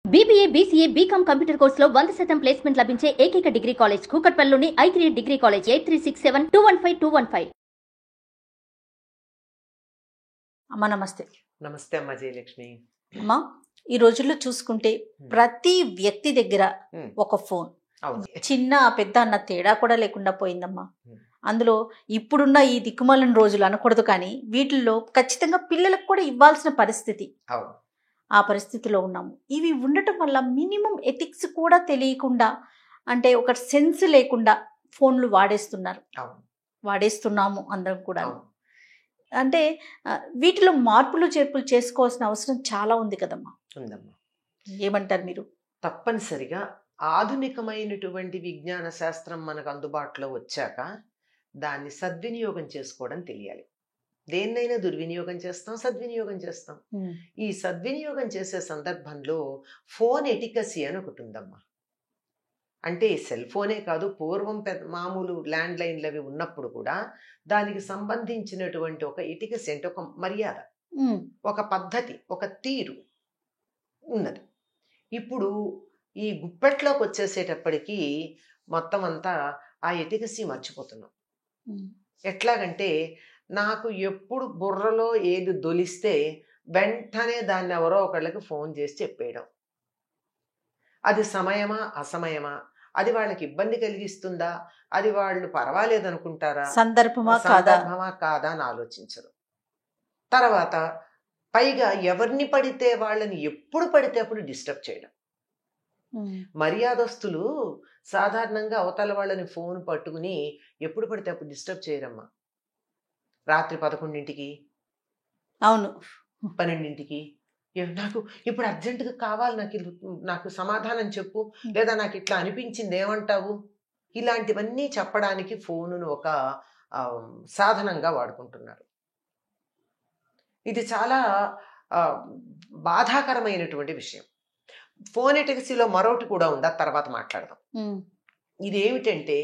BBA, BCA, BCom computer కోర్సులో 100% placement లభించే ఏకైక డిగ్రీ కాలేజ్ కూకట్పల్లిలోని i3 డిగ్రీ కాలేజ్ 8367215215. అమ్మ నమస్తే. నమస్తే అమ్మ జయలక్ష్మి. అమ్మా ఈ రోజుల్లో చూసుకుంటే ప్రతి వ్యక్తి దగ్గర ఒక ఫోన్, చిన్న పెద్ద అన్న తేడా కూడా లేకుండా పోయిందమ్మా. అందులో ఇప్పుడున్న ఈ దిక్కుమాలిన రోజులు అనకూడదు, కానీ వీటిల్లో ఖచ్చితంగా పిల్లలకు కూడా ఇవ్వాల్సిన పరిస్థితి, ఆ పరిస్థితిలో ఉన్నాము. ఇవి ఉండటం వల్ల మినిమం ఎథిక్స్ కూడా తెలియకుండా, అంటే ఒక సెన్స్ లేకుండా ఫోన్లు వాడేస్తున్నాము అందరం కూడా. అంటే వీటిలో మార్పులు చేర్పులు చేసుకోవాల్సిన అవసరం చాలా ఉంది కదమ్మా. ఉందమ్మా. ఏమంటారు మీరు? తప్పనిసరిగా ఆధునికమైనటువంటి విజ్ఞాన శాస్త్రం మనకు అందుబాటులో వచ్చాక దాన్ని సద్వినియోగం చేసుకోవడం తెలియాలి. దేన్నైనా దుర్వినియోగం చేస్తాం, సద్వినియోగం చేస్తాం. ఈ సద్వినియోగం చేసే సందర్భంలో ఫోన్ ఎటికసీ అని ఒకటి ఉందమ్మా. అంటే సెల్ ఫోనే కాదు, పూర్వం మామూలు ల్యాండ్ లైన్లు అవి ఉన్నప్పుడు కూడా దానికి సంబంధించినటువంటి ఒక ఎటికసీ అంటే ఒక మర్యాద, ఒక పద్ధతి, ఒక తీరు ఉన్నది. ఇప్పుడు ఈ గుప్పెట్లోకి వచ్చేసేటప్పటికీ మొత్తం అంతా ఆ ఎటికసీ మర్చిపోతున్నాం. ఎట్లాగంటే నాకు ఎప్పుడు బుర్రలో ఏది దొలిస్తే వెంటనే దాన్ని ఎవరో ఒకళ్ళకి ఫోన్ చేసి చెప్పేయడం. అది సమయమా అసమయమా, అది వాళ్ళకి ఇబ్బంది కలిగిస్తుందా, అది వాళ్ళు పర్వాలేదు అనుకుంటారా, సందర్భమా కాదా అని ఆలోచించరు. తర్వాత పైగా ఎవరిని పడితే వాళ్ళని ఎప్పుడు పడితే అప్పుడు డిస్టర్బ్ చేయడం. మర్యాదస్తులు సాధారణంగా అవతల వాళ్ళని ఫోన్ పట్టుకుని ఎప్పుడు పడితే అప్పుడు డిస్టర్బ్ చేయరమ్మా. రాత్రి 11ంటికి, అవును 12ంటికి, నాకు ఇప్పుడు అర్జెంటుగా కావాలి, నాకు సమాధానం చెప్పు, లేదా నాకు ఇట్లా అనిపించింది ఏమంటావు, ఇలాంటివన్నీ చెప్పడానికి ఫోనును ఒక సాధనంగా వాడుకుంటున్నారు. ఇది చాలా బాధాకరమైనటువంటి విషయం. ఫోన్ ఎటికసీలో మరొకటి కూడా ఉంది, తర్వాత మాట్లాడదాం. ఇది ఏమిటంటే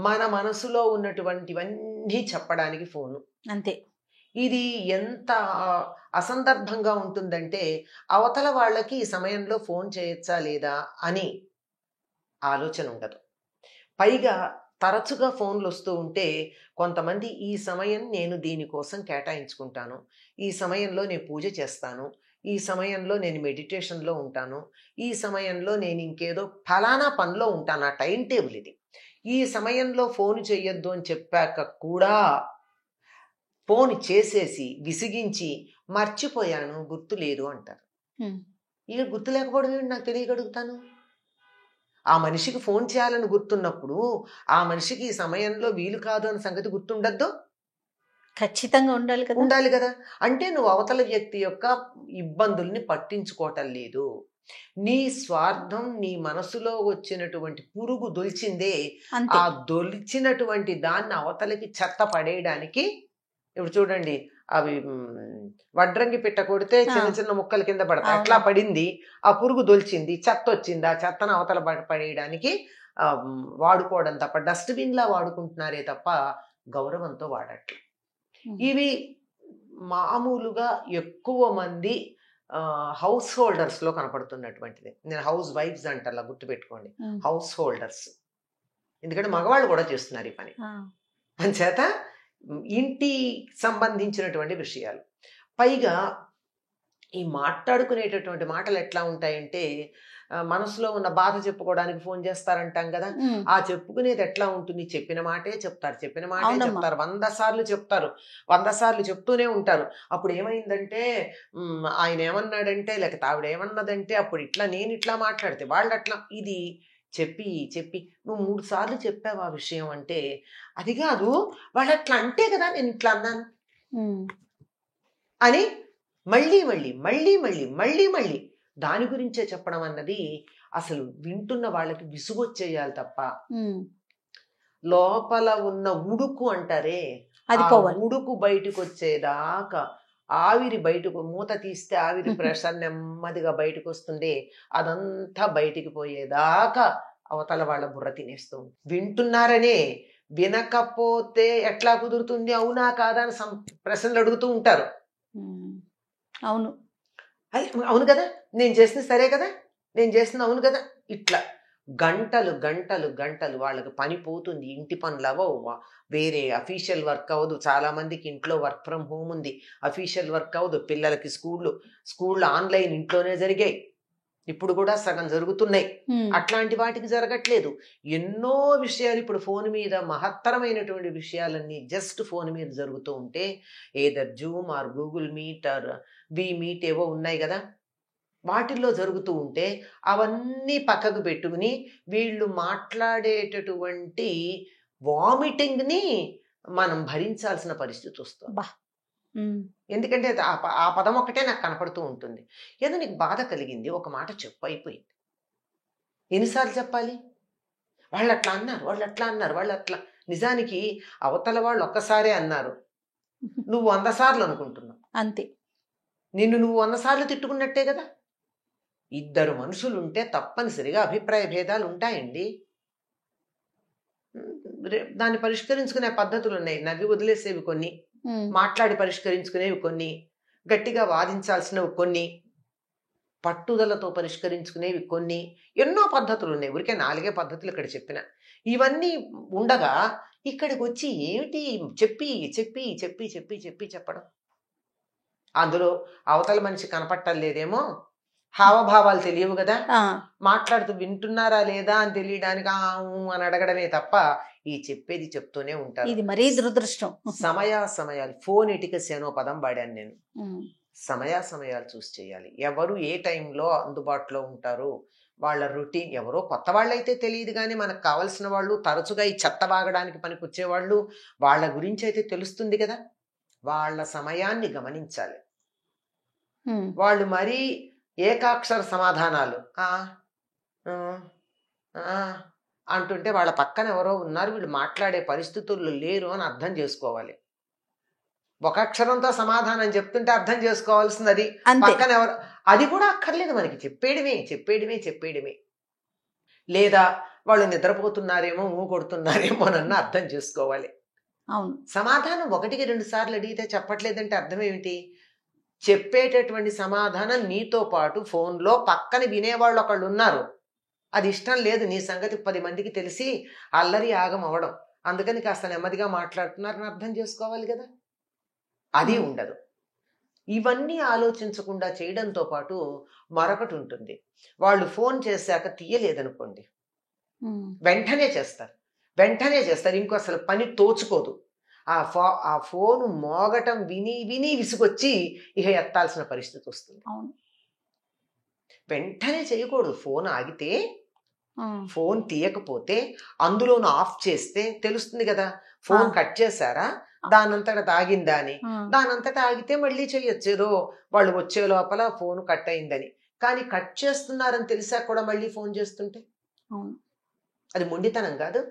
మన మనసులో ఉన్నటువంటివన్నీ చెప్పడానికి ఫోను. అంతే. ఇది ఎంత అసందర్భంగా ఉంటుందంటే అవతల వాళ్ళకి ఈ సమయంలో ఫోన్ చేయొచ్చా లేదా అని ఆలోచన ఉండదు. పైగా తరచుగా ఫోన్లు వస్తూ ఉంటే కొంతమంది ఈ సమయం నేను దీనికోసం కేటాయించుకుంటాను, ఈ సమయంలో నేను పూజ చేస్తాను, ఈ సమయంలో నేను మెడిటేషన్లో ఉంటాను, ఈ సమయంలో నేను ఇంకేదో ఫలానా పనిలో ఉంటాను, ఆ టైం టేబుల్ ఇది, ఈ సమయంలో ఫోన్ చేయొద్దు అని చెప్పాక కూడా ఫోన్ చేసేసి విసిగించి మర్చిపోయాను, గుర్తు లేదు అంటారు. ఇక గుర్తు లేకపోవడం ఏమిటి నాకు తెలియగలుగుతాను. ఆ మనిషికి ఫోన్ చేయాలని గుర్తున్నప్పుడు ఆ మనిషికి ఈ సమయంలో వీలు కాదు అన్న సంగతి గుర్తుండద్దు? ఖచ్చితంగా ఉండాలి కదా. అంటే నువ్వు అవతల వ్యక్తి యొక్క ఇబ్బందుల్ని పట్టించుకోవటం లేదు. నీ స్వార్థం, నీ మనసులో వచ్చినటువంటి పురుగు దొలిచిందే, ఆ దొలిచినటువంటి దాన్ని అవతలకి చెత్త పడేయడానికి. ఇప్పుడు చూడండి, అవి వడ్రంగి పిట్ట కొడితే చిన్న చిన్న ముక్కల కింద పడతాయి, అట్లా పడింది, ఆ పురుగు దొలిచింది, చెత్త వచ్చింది, ఆ చెత్తను అవతల పడేయడానికి వాడుకోవడం తప్ప, డస్ట్బిన్లా వాడుకుంటున్నారే తప్ప గౌరవంతో వాడట్లేదు. ఇవి మామూలుగా ఎక్కువ మంది హౌస్ హోల్డర్స్లో కనపడుతున్నటువంటిది. నేను హౌస్ వైఫ్స్ అంటలా, గుర్తుపెట్టుకోండి, హౌస్ హోల్డర్స్. ఎందుకంటే మగవాళ్ళు కూడా చేస్తున్నారు ఈ పని. అంచేత ఇంటి సంబంధించినటువంటి విషయాలు. పైగా ఈ మాట్లాడుకునేటటువంటి మాటలు ఎట్లా ఉంటాయంటే మనసులో ఉన్న బాధ చెప్పుకోవడానికి ఫోన్ చేస్తారంటాం కదా, ఆ చెప్పుకునేది ఎట్లా ఉంటుంది, చెప్పిన మాటే చెప్తారు, 100 సార్లు చెప్తారు, 100 సార్లు చెప్తూనే ఉంటారు. అప్పుడు ఏమైందంటే ఆయన ఏమన్నాడంటే, లేకపోతే ఆవిడ ఏమన్నదంటే, అప్పుడు ఇట్లా నేను ఇట్లా మాట్లాడితే వాళ్ళు అట్లా, ఇది చెప్పి చెప్పి నువ్వు 3 సార్లు చెప్పావు ఆ విషయం అంటే, అది కాదు వాళ్ళు అట్లా అంటే కదా నేను ఇట్లా అన్నాను అని మళ్ళీ మళ్ళీ మళ్ళీ మళ్ళీ మళ్ళీ మళ్ళీ దాని గురించే చెప్పడం అన్నది అసలు వింటున్న వాళ్ళకి విసుగొచ్చేయాలి తప్ప, లోపల ఉన్న ఉడుకు అంటారే, ఉడుకు బయటకు వచ్చేదాకా, ఆవిరి బయటకు, మూత తీస్తే ఆవిరి ప్రెషర్ నెమ్మదిగా బయటకు వస్తుంది, అదంతా బయటికి పోయేదాకా అవతల వాళ్ళ బుర్ర తినేస్తూ వింటున్నారనే, వినకపోతే ఎట్లా కుదురుతుంది, అవునా కాదా అని ప్రశ్నలు అడుగుతూ ఉంటారు. అవును కదా, నేను చేసింది సరే కదా, నేను చేస్తున్నా, అవును కదా. ఇట్లా గంటలు గంటలు గంటలు వాళ్ళకి పని పోతుంది, ఇంటి పనులు అవ్వవు, వేరే అఫీషియల్ వర్క్ అవ్వదు. చాలా మందికి ఇంట్లో వర్క్ ఫ్రమ్ హోమ్ ఉంది, అఫీషియల్ వర్క్ అవ్వదు. పిల్లలకి స్కూళ్ళు ఆన్లైన్ ఇంట్లోనే జరిగాయి, ఇప్పుడు కూడా సగం జరుగుతున్నాయి. అట్లాంటి వాటికి జరగట్లేదు. ఎన్నో విషయాలు ఇప్పుడు ఫోన్ మీద, మహత్తరమైనటువంటి విషయాలన్నీ జస్ట్ ఫోన్ మీద జరుగుతూ ఉంటే, either Zoom or Google Meet or V Meet ఏవో ఉన్నాయి కదా, వాటిల్లో జరుగుతూ ఉంటే అవన్నీ పక్కకు పెట్టుకుని వీళ్ళు మాట్లాడేటటువంటి వామిటింగ్ని మనం భరించాల్సిన పరిస్థితి వస్తుంది. ఎందుకంటే ఆ పదం ఒక్కటే నాకు కనపడుతూ ఉంటుంది. ఏదో నీకు బాధ కలిగింది, ఒక మాట చెప్పు, అయిపోయింది. ఎన్నిసార్లు చెప్పాలి? వాళ్ళు అట్లా అన్నారు, వాళ్ళు అట్లా అన్నారు, వాళ్ళు అట్లా. నిజానికి అవతల వాళ్ళు ఒక్కసారే అన్నారు, నువ్వు 100 సార్లు అనుకుంటున్నావు. అంతే. నిన్ను నువ్వు 100 సార్లు తిట్టుకున్నట్టే కదా. ఇద్దరు మనుషులుంటే తప్పనిసరిగా అభిప్రాయ భేదాలు ఉంటాయండి. దాన్ని పరిష్కరించుకునే పద్ధతులు ఉన్నాయి. నవ్వి వదిలేసేవి కొన్ని, మాట్లాడి పరిష్కరించుకునేవి కొన్ని, గట్టిగా వాదించాల్సినవి కొన్ని, పట్టుదలతో పరిష్కరించుకునేవి కొన్ని, ఎన్నో పద్ధతులు ఉన్నాయి. ఊరికే 4 పద్ధతులు ఇక్కడ చెప్పిన. ఇవన్నీ ఉండగా ఇక్కడికి వచ్చి ఏమిటి చెప్పి చెప్పి చెప్పి చెప్పి చెప్పి చెప్పడం. అందులో అవతల మనిషి కనపట్టలేదేమో, హావభావాలు తెలియవు కదా, మాట్లాడుతూ వింటున్నారా లేదా అని తెలియడానికి అని అడగడమే తప్ప ఈ చెప్పేది చెప్తూనే ఉంటారు. ఇది మరీ దురదృష్టం. సమయాలు, ఫోన్ ఎటికసి అనో పదం వాడాను నేను. సమయాలు చూసి చేయాలి. ఎవరు ఏ టైంలో అందుబాటులో ఉంటారు, వాళ్ళ రొటీన్. ఎవరో కొత్త వాళ్ళైతే తెలియదు, కానీ మనకు కావలసిన వాళ్ళు, తరచుగా ఈ చెత్త వాగడానికి పనికొచ్చేవాళ్ళు, వాళ్ళ గురించి అయితే తెలుస్తుంది కదా. వాళ్ళ సమయాన్ని గమనించాలి. వాళ్ళు మరీ ఏకాక్షర సమాధానాలు అంటుంటే వాళ్ళ పక్కన ఎవరో ఉన్నారు, వీళ్ళు మాట్లాడే పరిస్థితుల్లో లేరు అని అర్థం చేసుకోవాలి. ఒక అక్షరంతో సమాధానం చెప్తుంటే అర్థం చేసుకోవాల్సింది అది. పక్కన ఎవరు, అది కూడా అక్కర్లేదు మనకి, చెప్పేయడమే. లేదా వాళ్ళు నిద్రపోతున్నారేమో, కొడుతున్నారేమో అని అర్థం చేసుకోవాలి. అవును. సమాధానం 1కి 2 సార్లు అడిగితే చెప్పట్లేదంటే అర్థం ఏమిటి? చెప్పేటటువంటి సమాధానం నీతో పాటు ఫోన్లో పక్కన వినేవాళ్ళు ఒకళ్ళు ఉన్నారు, అది ఇష్టం లేదు నీ సంగతి 10 మందికి తెలిసి అల్లరి ఆగం అవ్వడం, అందుకని కాస్త నెమ్మదిగా మాట్లాడుతున్నారని అర్థం చేసుకోవాలి కదా. అది ఉండదు. ఇవన్నీ ఆలోచించకుండా చేయడంతో పాటు మరొకటి ఉంటుంది. వాళ్ళు ఫోన్ చేశాక తీయలేదనుకోండి, వెంటనే చేస్తారు. ఇంకో అసలు పని తోచుకోదు. ఆ ఫోను మోగటం విని విసుగొచ్చి ఇక ఎత్తాల్సిన పరిస్థితి వస్తుంది. వెంటనే చేయకూడదు. ఫోన్ ఆగితే, ఫోన్ తీయకపోతే అందులోను ఆఫ్ చేస్తే తెలుస్తుంది కదా, ఫోన్ కట్ చేశారా, దానంతటా ఆగిందా అని. దానంతటా ఆగితే మళ్ళీ చేయొచ్చు, ఏదో వాళ్ళు వచ్చే లోపల ఫోన్ కట్ అయిందని. కానీ కట్ చేస్తున్నారని తెలిసాక కూడా మళ్ళీ ఫోన్ చేస్తుంటే అది మొండితనం కాదు.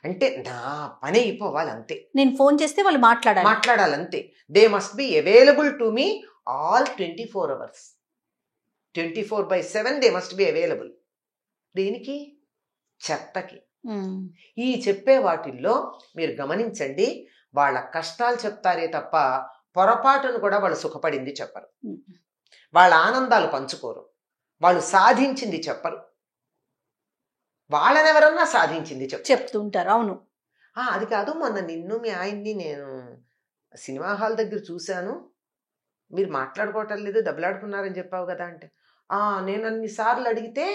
అంటే నా పని అయిపోవాలి అంతే, నేను ఫోన్ చేస్తే వాళ్ళు మాట్లాడాలంతే. They must be available to me all 24 hours, 24/7 they must be available. దేనికి? చెత్తకి. ఈ చెప్పే వాటిల్లో మీరు గమనించండి, వాళ్ళ కష్టాలు చెప్తారే తప్ప పొరపాటును కూడా వాళ్ళు సుఖపడింది చెప్పరు, వాళ్ళ ఆనందాలు పంచుకోరు, వాళ్ళు సాధించింది చెప్పరు, వాళ్ళనెవరన్నా సాధించింది చెప్తూ ఉంటారు. అవును. అది కాదు, మొన్న నిన్ను మీ ఆయన్ని నేను సినిమా హాల్ దగ్గర చూశాను, మీరు మాట్లాడుకోవటం లేదు, దెబ్బలాడుకున్నారని చెప్పావు కదా అంటే, నేను అన్నిసార్లు అడిగితే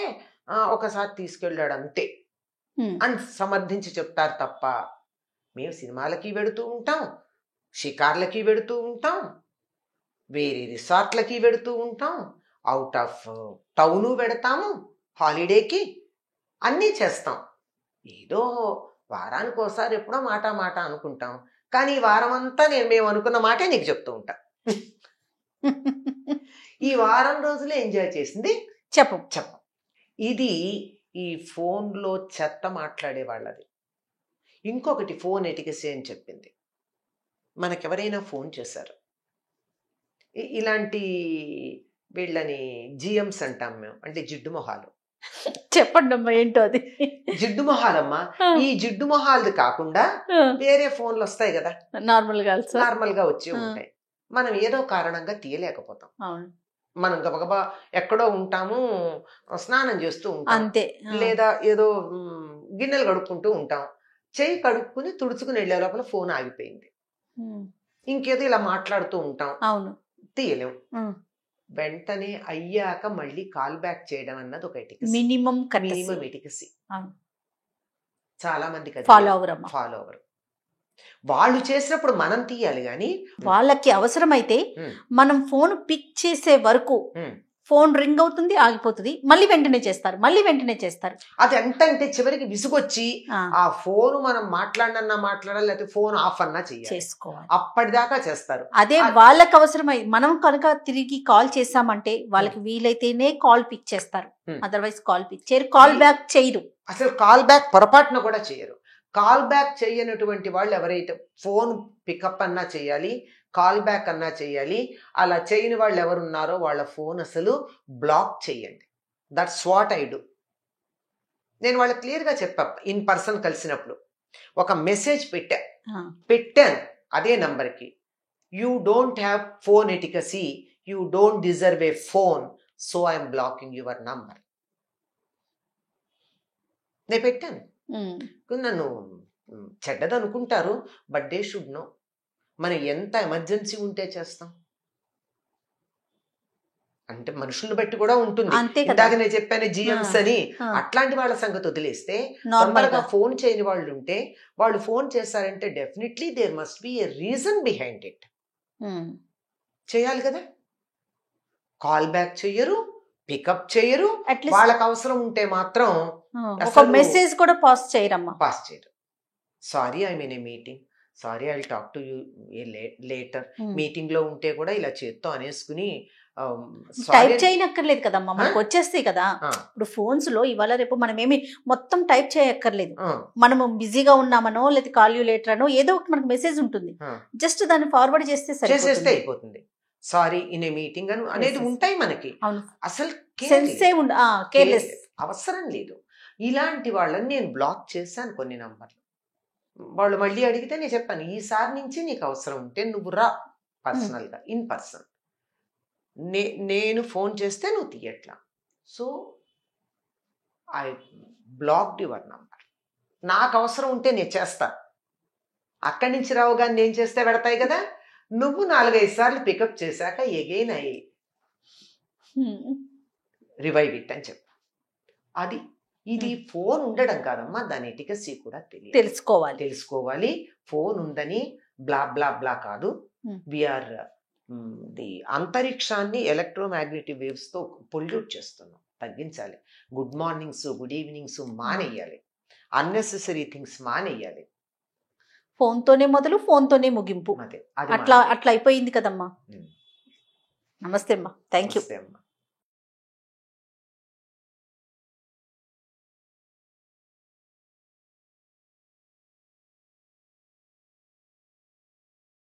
ఒకసారి తీసుకెళ్ళాడు అంతే అని సమర్థించి చెప్తారు తప్ప, మేము సినిమాలకి వెడుతూ ఉంటాం, షికార్లకి వెడుతూ ఉంటాం, వేరే రిసార్ట్లకి వెడుతూ ఉంటాం, అవుట్ ఆఫ్ టౌను వెడతాము, హాలిడేకి అన్నీ చేస్తాం. ఏదో వారానికి ఒకసారి ఎప్పుడో మాట అనుకుంటాం, కానీ ఈ వారం అంతా మేము అనుకున్న మాటే నీకు చెప్తూ ఉంటా. ఈ వారం రోజులే ఎంజాయ్ చేసింది చెప్పం. ఇది ఈ ఫోన్లో చెత్త మాట్లాడే వాళ్ళది. ఇంకొకటి ఫోన్ ఎటికసీ అని చెప్పింది. మనకెవరైనా ఫోన్ చేశారు, ఇలాంటి వీళ్ళని జిఎంస్ అంటాం మేము, అంటే జిడ్డు మొహాలు. చెప్పండి అమ్మా ఏంటో అది. జిడ్డు మొహాలమ్మా. ఈ జిడ్డు మొహాలది కాకుండా వేరే ఫోన్లు వస్తాయి కదా, నార్మల్ గా వచ్చి ఉంటాయి. మనం ఏదో కారణంగా తీయలేకపోతాం. మనం గబగబా ఎక్కడో ఉంటాము, స్నానం చేస్తూ ఉంటాం, అంతే. లేదా ఏదో గిన్నెలు కడుక్కుంటూ ఉంటాం, చెయ్యి కడుక్కుని తుడుచుకుని వెళ్ళే లోపల ఫోన్ ఆగిపోయింది. ఇంకేదో ఇలా మాట్లాడుతూ ఉంటాం, అవును, తీయలేం. వెంటనే అయ్యాక మళ్ళీ కాల్ బ్యాక్ చేయడం అన్నది ఒక మినిమం ఎటికసీ. చాలా మందికి ఫాలో అవరు. వాళ్ళు చేసినప్పుడు మనం తీయాలి, కానీ వాళ్ళకి అవసరమైతే మనం ఫోన్ పిక్ చేసే వరకు ఫోన్ రింగ్ అవుతుంది, ఆగిపోతుంది, మళ్ళీ వెంటనే చేస్తారు. అది అంటే చివరికి విసుగొచ్చి ఆ ఫోన్ మనం మాట్లాడాలి, లేకపోతే ఫోన్ ఆఫ్ అన్నా చేసుకోవాలి, అప్పటిదాకా చేస్తారు. అదే వాళ్ళకి అవసరమై మనం కనుక తిరిగి కాల్ చేసామంటే వాళ్ళకి వీలైతేనే కాల్ పిక్ చేస్తారు, అదర్వైజ్ కాల్ పిక్ చేయరు, కాల్ బ్యాక్ చేయరు. అసలు కాల్ బ్యాక్ పొరపాటున కూడా చేయరు. కాల్ బ్యాక్ చేయనటువంటి వాళ్ళు ఎవరైతే ఫోన్ పికప్ అన్నా చేయాలి, కాల్ బ్యాక్ అన్నా చేయాలి, అలా చేయని వాళ్ళు ఎవరున్నారో వాళ్ళ ఫోన్ అసలు బ్లాక్ చేయండి. That's what I do. నేను వాళ్ళకి క్లియర్గా చెప్పా, ఇన్ పర్సన్ కలిసినప్పుడు ఒక మెసేజ్ పెట్టాను అదే నంబర్కి, you don't have phone etiquettes, you don't deserve a phone, so I'm blocking your number. నేను పెట్టాను. నన్ను చెడ్డది అనుకుంటారు, బట్ దే షుడ్ నో మనం ఎంత ఎమర్జెన్సీ ఉంటే చేస్తాం. అంటే మనుషుల్ని బట్టి కూడా ఉంటుంది. ఇందాక నేను చెప్పాను జిఎంస్ అని, అట్లాంటి వాళ్ళ సంగతి వదిలేస్తే తొందరగా ఫోన్ చేయని వాళ్ళు ఉంటే, వాళ్ళు ఫోన్ చేశారంటే definitely there must be a reason behind it. చేయాలి కదా. కాల్ బ్యాక్ చెయ్యరు, పికప్ చేయరు, వాళ్ళకి అవసరం ఉంటే మాత్రం మెసేజ్ కూడా పాస్ చేయరు. Sorry, I mean A meeting, sorry I will talk to you later. Meeting లో ఉంటే కూడా ఇలా చేత్తో అనేసుకుని టైప్ చేయనక్కర్లేదు కదమ్మా, మనకు వచ్చేస్తాయి కదా. ఇప్పుడు ఫోన్స్ లో ఇవాళ రేపు మనం ఏమి మొత్తం టైప్ చేయక్కర్లేదు. మనము బిజీగా ఉన్నామనో లేదా కాల్ యూ లేటర్ అనో ఏదో ఒకటి మనకు మెసేజ్ ఉంటుంది, జస్ట్ దాన్ని ఫార్వర్డ్ చేస్తే అయిపోతుంది. సారీ ఇన్ ఏ మీటింగ్ అనేది ఉంటాయి మనకి. అసలు అవసరం లేదు. ఇలాంటి వాళ్ళని నేను బ్లాక్ చేశాను కొన్ని నంబర్లు. వాళ్ళు మళ్ళీ అడిగితే నేను చెప్పాను, ఈసారి నుంచి నీకు అవసరం ఉంటే నువ్వు రా పర్సనల్గా, ఇన్ పర్సన్. నేను ఫోన్ చేస్తే నువ్వు తీయట్లా, so I blocked your number. నాకు అవసరం ఉంటే నేను చేస్తా, అక్కడి నుంచి రావు కానీ నేను చేస్తే పెడతాయి కదా. నువ్వు 4-5 సార్లు పికప్ చేశాక ఎగైన్ అయ్యి రివైవ్ ఇట్ అని చెప్పా. ఇది ఫోన్ ఉండడం కాదమ్మా, దాని ఎటికసీ కూడా తెలుసుకోవాలి. ఫోన్ ఉందని బ్లా బ్లా బ్లా కాదు. వీఆర్ ది అంతరిక్షాన్ని ఎలక్ట్రోమాగ్నెటిక్ వేవ్స్ తో పొల్యూట్ చేస్తున్నాం, తగ్గించాలి. గుడ్ మార్నింగ్స్, గుడ్ ఈవినింగ్స్ మానేయాలి, అన్నెసెసరీ థింగ్స్ మానేయాలి. ఫోన్ తోనే మొదలు, ఫోన్ తోనే ముగింపు, అట్లా అయిపోయింది కదమ్మా. నమస్తే అమ్మా, థ్యాంక్ యూ.